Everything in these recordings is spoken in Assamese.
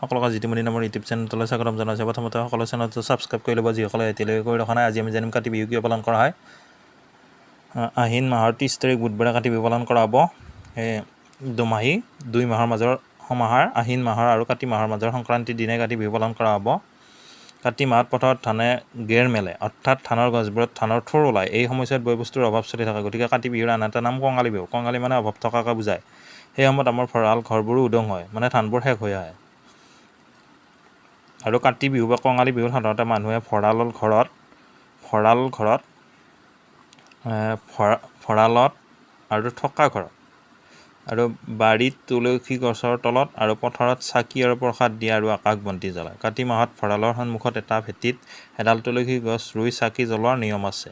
সকলোকে জিতুমণি নামৰ ইউটিউব চেনেললৈ স্বাগতম জনাইছোঁ। প্ৰথমতে সকলো চেনেলটো ছাবস্ক্ৰাইব কৰি ল'ব যিসকলে এতিয়ালৈকে কৰি ৰখা নাই। আজি আমি জানিম কাতি বিহু কিয় পালন কৰা হয়। আহিন মাহৰ 30 তাৰিখ বুধবাৰে কাতি বিহু পালন কৰা হ'ব। দুমাহী 2 মাহৰ মাজৰ সমাহাৰ আহিন মাহৰ আৰু কাতি মাহৰ মাজৰ সংক্ৰান্তিৰ দিনাই কাতি বিহু পালন কৰা হ'ব। কাতি মাহত পথাৰত ধানে গেৰ মেলে, অৰ্থাৎ ধানৰ গছবোৰত ধানৰ ঠোৰ ওলায়। এই সময়ছোৱাত বয় বস্তুৰ অভাৱ চলি থাকে, গতিকে কাতি বিহুৰ আন এটা নাম কঙালী বিহু। কঙালী মানে অভাৱ থকাকে বুজায়। সেই সময়ত আমাৰ ভঁৰাল ঘৰবোৰো উদং হয়, মানে ধানবোৰ শেষ হৈ আহে। আৰু কাতি বিহু বা কঙালী বিহুত সাধাৰণতে মানুহে ভঁৰালত আৰু থকা ঘৰত আৰু বাৰীত তুলসী গছৰ তলত আৰু পথাৰত চাকি আৰু প্ৰসাদ দিয়ে আৰু আকাশ বন্তি জ্বলায়। কাতি মাহত ভঁৰালৰ সন্মুখত এটা ভেটিত এডাল তুলসী গছ ৰুই চাকি জ্বলোৱাৰ নিয়ম আছে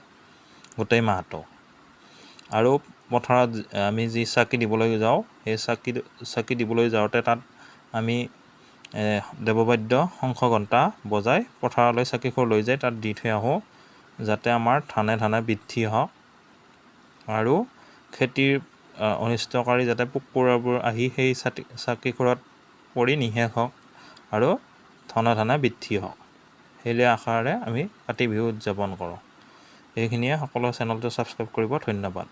গোটেই মাহটো। আৰু পথাৰত আমি যি চাকি দিবলৈ যাওঁ, সেই চাকি দিবলৈ যাওঁতে তাত আমি দেৱবাদ্য শংখ ঘণ্টা বজাই পথাৰলৈ চাকিখোৰ লৈ যায় তাত দি থৈ আহোঁ, যাতে আমাৰ ধানে ধানে বৃদ্ধি হওক আৰু খেতিৰ অনিষ্টকাৰী যাতে পোক পৰুৱাবোৰ আহি সেই চাকিখোৰত পৰি নিশেষ হওক আৰু ধনে ধনে বৃদ্ধি হওক, সেই আশাৰে আমি কাতি বিহু উদযাপন কৰোঁ। এইখিনিয়ে, সকলো চেনেলটো ছাবস্ক্ৰাইব কৰিব। ধন্যবাদ।